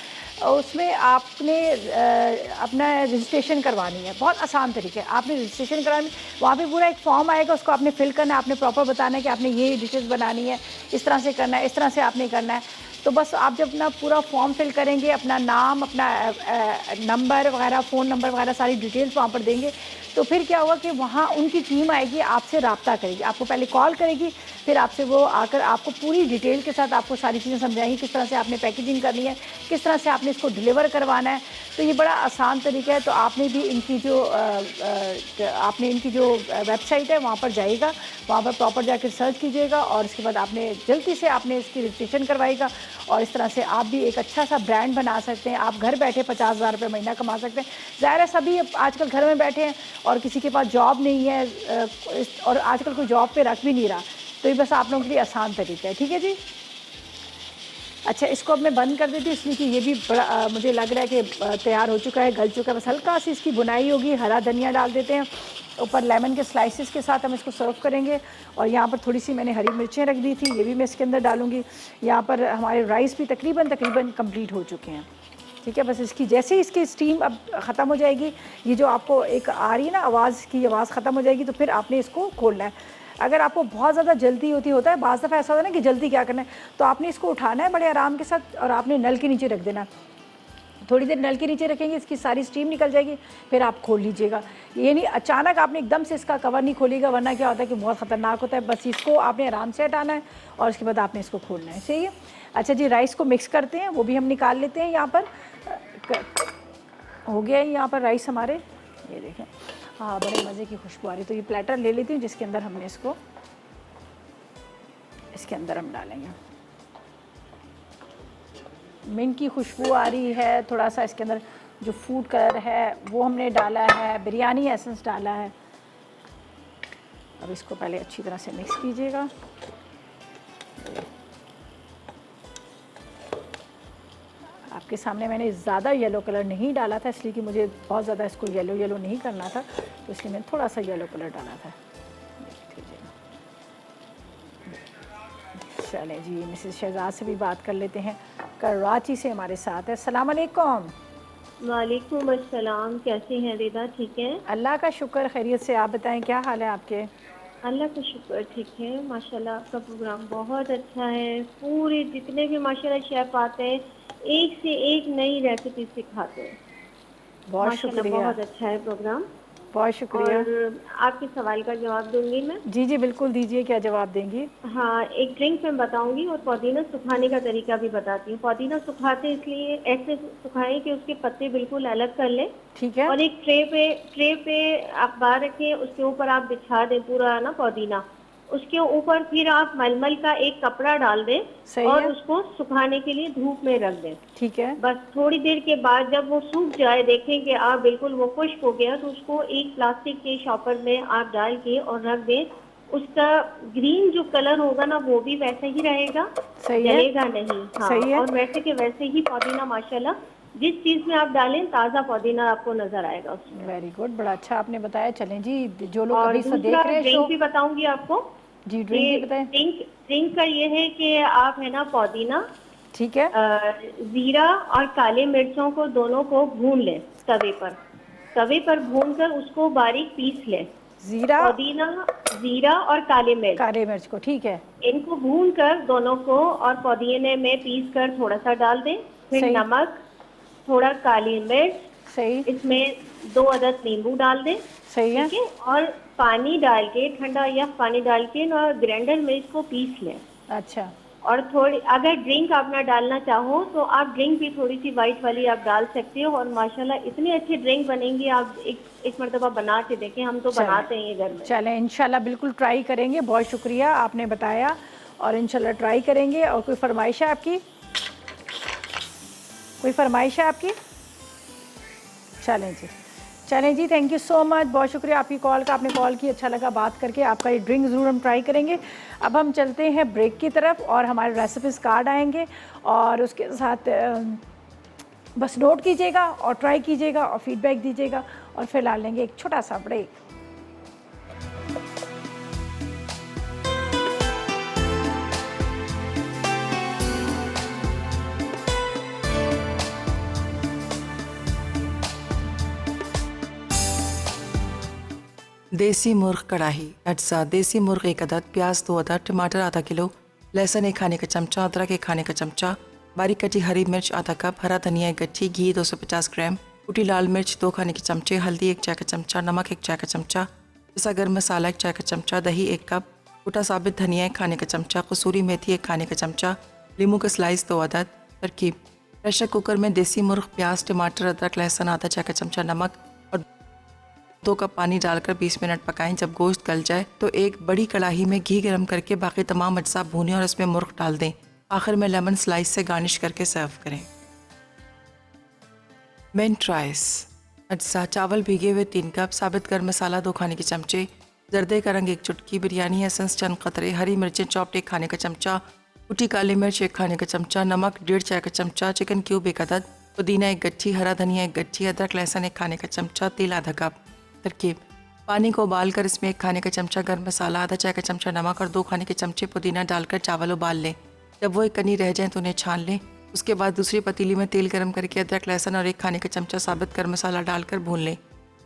उसमें आपने अपना रजिस्ट्रेशन करवानी है, बहुत आसान तरीके है। आपने रजिस्ट्रेशन करानी, वहाँ पे पूरा एक फॉर्म आएगा, उसको आपने फिल करना है, आपने प्रॉपर बताना है कि आपने ये डिशेस बनानी है, इस तरह से करना है, इस तरह से आपने करना है। तो बस आप जब अपना पूरा फॉर्म फिल करेंगे, अपना नाम, अपना नंबर वगैरह, फ़ोन नंबर वगैरह सारी डिटेल्स वहाँ पर देंगे, तो फिर क्या होगा कि वहाँ उनकी टीम आएगी, आपसे रब्ता करेगी, आपको पहले कॉल करेगी, फिर आपसे वो आकर आपको पूरी डिटेल के साथ आपको सारी चीज़ें समझाएंगी, किस तरह से आपने पैकेजिंग करनी है, किस तरह से आपने इसको डिलीवर करवाना है। तो ये बड़ा आसान तरीका है। तो आपने भी इनकी जो वेबसाइट है वहाँ पर जाइएगा, वहाँ पर प्रॉपर जाकर सर्च कीजिएगा और इसके बाद आपने जल्दी से आपने इसकी रजिस्ट्रेशन करवाएगा, और इस तरह से आप भी एक अच्छा सा ब्रांड बना सकते हैं। आप घर बैठे 50,000 रुपये महीना कमा सकते हैं। ज़ाहिर है सभी आजकल घर में बैठे हैं और किसी के पास जॉब नहीं है, और आजकल कोई जॉब पे रख भी नहीं रहा, तो ये बस आप लोगों के लिए आसान तरीका है, ठीक है जी। अच्छा, इसको अब मैं बंद कर देती हूँ, इसलिए कि ये भी बड़ा मुझे लग रहा है कि तैयार हो चुका है, गल चुका है। बस हल्का सी इसकी बुनाई होगी, हरा धनिया डाल देते हैं ऊपर, लेमन के स्लाइसेस के साथ हम इसको सर्व करेंगे। और यहाँ पर थोड़ी सी मैंने हरी मिर्चें रख दी थी, ये भी मैं इसके अंदर डालूँगी। यहाँ पर हमारे राइस भी तकरीबन कंप्लीट हो चुके हैं, ठीक है। बस इसकी जैसे ही इसकी स्टीम अब ख़त्म हो जाएगी, ये जो आपको एक आ रही है ना आवाज़ की, आवाज़ ख़त्म हो जाएगी, तो फिर आपने इसको खोलना है। अगर आपको बहुत ज़्यादा जल्दी होता है, बाज़ दफ़ा ऐसा होता है ना कि जल्दी क्या करना है, तो आपने इसको उठाना है बड़े आराम के साथ और आपने नल के नीचे रख देना। थोड़ी देर नल के नीचे रखेंगे, इसकी सारी स्टीम निकल जाएगी, फिर आप खोल लीजिएगा। ये नहीं अचानक आपने एकदम से इसका कवर नहीं खोलिएगा, वरना क्या होता है कि बहुत ख़तरनाक होता है। बस इसको आपने आराम से हटाना है और उसके बाद आपने इसको खोलना है, सही है। अच्छा जी, राइस को मिक्स करते हैं, वो भी हम निकाल लेते हैं। यहाँ पर हो गया है, यहाँ पर राइस हमारे, ये देखें। हाँ, बड़े मज़े की खुशबू आ रही। तो ये प्लेटर ले लेती हूँ जिसके अंदर हमने इसको, इसके अंदर हम डालेंगे। मिंट की खुशबू आ रही है, थोड़ा सा इसके अंदर जो फूड कलर है वो हमने डाला है, बिरयानी एसेंस डाला है। अब इसको पहले अच्छी तरह से मिक्स कीजिएगा। आपके सामने मैंने ज़्यादा येलो कलर नहीं डाला था, इसलिए कि मुझे बहुत ज़्यादा इसको येलो येलो नहीं करना था, तो इसलिए मैंने थोड़ा सा येलो कलर डाला था। चलें जी, मिसेस शहजाद से भी बात कर लेते हैं, कराची से हमारे साथ है। अस्सलाम वालेकुम। वालेकुम अस्सलाम, कैसे हैं रिदा? ठीक है, अल्लाह का शुक्र, खैरियत से। आप बताएं क्या हाल है आपके? अल्लाह का शुक्र ठीक है माशाल्लाह। आपका प्रोग्राम बहुत अच्छा है। पूरे जितने भी माशाल्लाह शेफ आते हैं एक से एक नई रेसिपी सिखाते हैं। बहुत माशाल्लाह शुक्रिया, बहुत अच्छा है प्रोग्राम। बहुत शुक्रिया। और आपके सवाल का जवाब दूंगी मैं। जी जी बिल्कुल दीजिए, क्या जवाब देंगी? हाँ, एक ड्रिंक मैं बताऊंगी और पुदीना सुखाने का तरीका भी बताती हूँ। पुदीना सुखाते इसलिए ऐसे सुखाएं कि उसके पत्ते बिल्कुल अलग कर लें। ठीक है। और एक ट्रे पे अखबार रखें, उसके ऊपर आप बिछा दें पूरा ना पुदीना। उसके ऊपर फिर आप मलमल का एक कपड़ा डाल दें सही और है। उसको सुखाने के लिए धूप में रख दें। ठीक है। बस थोड़ी देर के बाद जब वो सूख जाए, देखें कि आप बिल्कुल वो खुश्क हो गया, तो उसको एक प्लास्टिक के शॉपर में आप डाल के और रख दें। उसका ग्रीन जो कलर होगा ना वो भी वैसे ही रहेगा, सही है। जलेगा नहीं। हाँ, सही है। और वैसे के वैसे ही पुदीना माशाल्लाह जिस चीज में आप डालें ताज़ा पुदीना आपको नजर आएगा उसमें। वेरी गुड, बड़ा अच्छा आपने बताया। चलें जी, जो लोग और अभी से दूसरा देख रहे हैं ड्रिंक शो, भी बताऊंगी आपको। जी ड्रिंक भी बताएं। ड्रिंक का ये है कि आप है ना पुदीना, ठीक है। जीरा और काले मिर्चों को दोनों को भून लें तवे पर भूनकर उसको बारीक पीस लें। जीरा, पुदीना, जीरा और काले मिर्च, काले मिर्च को, ठीक है। इनको भूनकर दोनों को और पुदीने में पीस कर थोड़ा सा डाल दें। फिर सही। नमक, थोड़ा काली मिर्च, सही। इसमें 2 अदद नींबू डाल दें। सही है। ठीक है, और पानी डाल के, ठंडा या पानी डाल के ना ग्राइंडर में इसको पीस लें। अच्छा। और थोड़ी अगर ड्रिंक आप ना डालना चाहो तो आप ड्रिंक भी थोड़ी सी वाइट वाली आप डाल सकते हो। और माशाल्लाह इतनी अच्छी ड्रिंक बनेंगी, आप एक मरतबा बना के देखें। हम तो चलें। बनाते हैं ये घर में। चलें, इंशाल्लाह बिल्कुल ट्राई करेंगे। बहुत शुक्रिया, आपने बताया, और इंशाल्लाह ट्राई करेंगे। और कोई फरमाइश है आपकी? कोई फरमाइश है आपकी? चलें जी, चलें जी, थैंक यू सो मच, बहुत शुक्रिया आपकी कॉल का। आपने कॉल की, अच्छा लगा बात करके। आपका ये ड्रिंक ज़रूर हम ट्राई करेंगे। अब हम चलते हैं ब्रेक की तरफ और हमारे रेसिपीज़ कार्ड आएंगे, और उसके साथ बस नोट कीजिएगा और ट्राई कीजिएगा और फीडबैक दीजिएगा, और फिर ला लेंगे एक छोटा सा ब्रेक। देसी मुर्ग कढ़ाई। अज्जा: देसी मुर्ग 1 अदद, प्याज 2 अदद, टमाटर आधा किलो, लहसुन 1 खाने का चमचा, अदरक 1 खाने का चमचा, बारीक कटी हरी मिर्च आधा कप, हरा धनिया 1 गट्ठी, घी 250 ग्राम, कुटी लाल मिर्च 2 खाने के चमचे, हल्दी 1 चाय का चमचा, नमक 1 चाय का चमचा, पिसा गर्म मसाला 1 चाय का चमचा, दही 1 कप, कुटा साबित धनिया 1 खाने का चमचा, कसूरी मेथी 1 खाने का चमचा, लीमू का स्लाइस 2 अदद। तरकीब: प्रेशर कुकर में देसी मुर्ग, प्याज, टमाटर, अदरक, लहसुन आधा चाय का चमचा, नमक और 2 कप पानी डालकर 20 मिनट पकाएं। जब गोश्त गल जाए तो एक बड़ी कढ़ाई में घी गर्म करके बाकी तमाम अज्जा भूनें और इसमें मुर्ग डाल दें। आखिर में लेमन स्लाइस से गार्निश करके सर्व करें। Mint rice. अज्जा: चावल भीगे हुए 3 कप, साबित गर्म मसाला 2 खाने के चमचे, जर्दे का रंग 1 चुटकी, बिरयानी एसेंस चंद कतरे, हरी मिर्चें चॉप्ड 1 खाने का चमचा, कुटी काली मिर्च 1 खाने का चमचा, नमक 1.5 चाय का चमचा, चिकन क्यूब 1 अदद, पुदीना 1 गट्ठी, हरा धनिया 1 गट्ठी, अदरक लहसुन 1 खाने का चमचा, तेल आधा कप। तरकीब: पानी को उबालकर इसमें 1 खाने का चमचा गर्म मसाला, आधा चाय का चमचा नमक और 2 खाने के चमचे पुदीना डालकर चावल उबाल लें। जब वो एक कनी रह जाए तो उन्हें छान लें। उसके बाद दूसरी पतीली में तेल गर्म करके अदरक लहसुन और 1 खाने का चमचा साबित गर्म मसाला डालकर भून लें।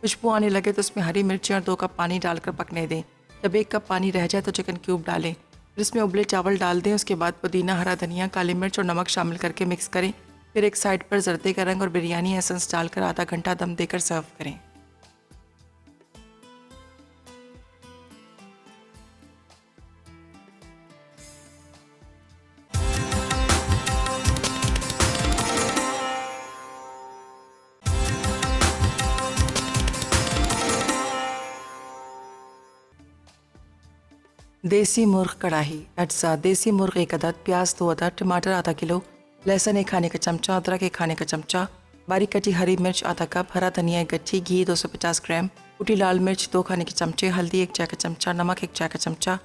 खुशबू आने लगे तो उसमें हरी मिर्ची और 2 कप पानी डालकर पकने दें। जब 1 कप पानी रह जाए तो चिकन क्यूब डालें, फिर इसमें उबले चावल डाल दें। उसके बाद पुदीना, हरा धनिया, काली मिर्च और नमक शामिल करके मिक्स करें। फिर एक साइड पर जर्दे का रंग और बिरयानी एसेंस डालकर आधा घंटा दम देकर सर्व करें। देसी मुर्ग कढ़ाई। अज्जा: देसी मुर्ग 1 अदद, प्याज 2 अदद, टमाटर आधा किलो, लहसुन 1 खाने का चमचा, अदरक 1 खाने का चमचा, बारीक कटी हरी मिर्च आधा कप, हरा धनिया 1 गट्ठी, घी 250 ग्राम, कुटी लाल मिर्च 2 खाने के चमचे, हल्दी 1 चाय का चमचा, नमक 1 चाय का चमचा,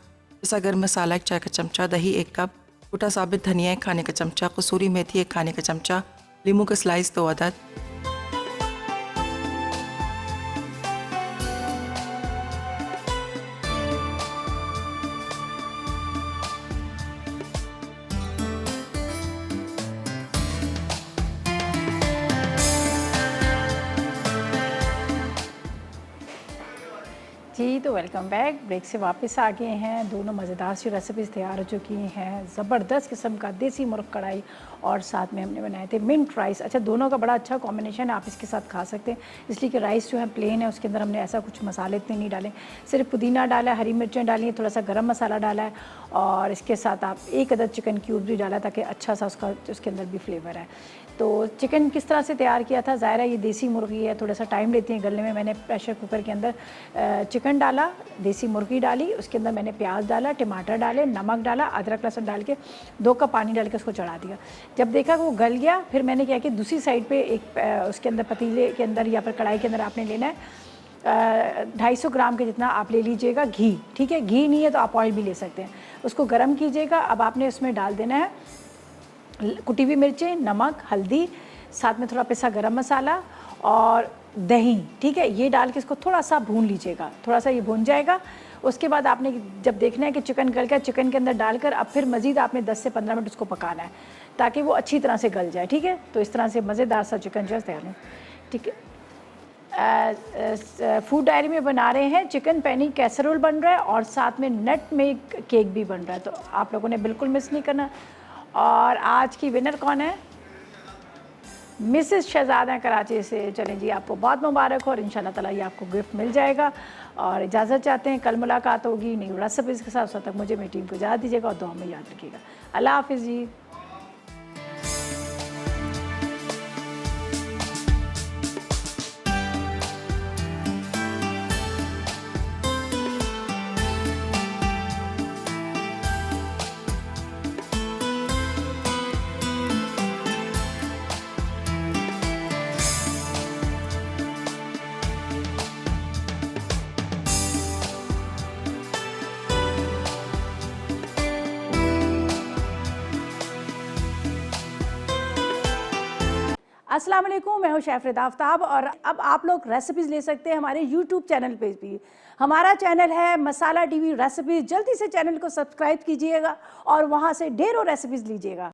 पिसा गर्म मसाला 1 चाय का चमचा, दही 1 कप, कुटा साबित धनिया 1 खाने का चमचा, कसूरी मेथी 1 खाने का चमचा, नींबू का स्लाइस 2 अदद। जी तो वेलकम बैक। ब्रेक से वापस आ गए हैं। दोनों मज़ेदार सी रेसिपीज़ तैयार हो चुकी हैं। ज़बरदस्त किस्म का देसी मुर्ग कढ़ाई और साथ में हमने बनाए थे मिंट राइस। अच्छा, दोनों का बड़ा अच्छा कॉम्बिनेशन है, आप इसके साथ खा सकते हैं। इसलिए कि राइस जो है प्लेन है, उसके अंदर हमने ऐसा कुछ मसाले इतने नहीं डाले, सिर्फ पुदीना डाला है, हरी मिर्चें डाली हैं, थोड़ा सा गरम मसाला डाला है और इसके साथ आप 1 अदद चिकन क्यूब भी डाला ताकि अच्छा सा उसके अंदर भी फ्लेवर है। तो चिकन किस तरह से तैयार किया था, ज़ाहिर है ये देसी मुर्गी है, थोड़ा सा टाइम लेती है गलने में। मैंने प्रेशर कुकर के अंदर चिकन डाला, देसी मुर्गी डाली, उसके अंदर मैंने प्याज डाला, टमाटर डाले, नमक डाला, अदरक लहसुन डाल के 2 कप पानी डाल के उसको चढ़ा दिया। जब देखा वो गल गया, फिर मैंने क्या किया, दूसरी साइड पे एक उसके अंदर पतीले के अंदर या फिर कढ़ाई के अंदर आपने लेना है 250 ग्राम के जितना आप ले लीजिएगा घी। ठीक है, घी नहीं है तो आप ऑयल भी ले सकते हैं। उसको गर्म कीजिएगा। अब आपने उसमें डाल देना है कुटी हुई मिर्चें, नमक, हल्दी, साथ में थोड़ा पिसा गरम मसाला और दही। ठीक है, ये डाल के इसको थोड़ा सा भून लीजिएगा। थोड़ा सा ये भून जाएगा, उसके बाद आपने जब देखना है कि चिकन गल गया, चिकन के अंदर डालकर अब फिर मज़ीद आपने 10 से 15 मिनट उसको पकाना है ताकि वो अच्छी तरह से गल जाए। ठीक है, तो इस तरह से मज़ेदार सा चिकन जो है तैयार है। ठीक है, फूड डायरी में बना रहे हैं चिकन पेनी कैसरोल बन रहा है और साथ में नट में केक भी बन रहा है, तो आप लोगों ने बिल्कुल मिस नहीं करना। और आज की विनर कौन है? मिसेस शहजादा कराची से। चलें जी, आपको बहुत मुबारक हो और इंशाल्लाह ताला ये आपको गिफ्ट मिल जाएगा। और इजाज़त चाहते हैं, कल मुलाकात होगी नई रेसिपीज़ के साथ। तब तक मुझे मेरी टीम को इजाज़त दीजिएगा और दुआ में याद रखिएगा। अल्लाह हाफिज़ जी। अस्सलाम वालेकुम, मैं हूँ शेफ़ आफ्ताब और अब आप लोग रेसिपीज़ ले सकते हैं हमारे यूट्यूब चैनल पे भी। हमारा चैनल है मसाला टीवी रेसिपीज़। जल्दी से चैनल को सब्सक्राइब कीजिएगा और वहाँ से ढेरों रेसिपीज़ लीजिएगा।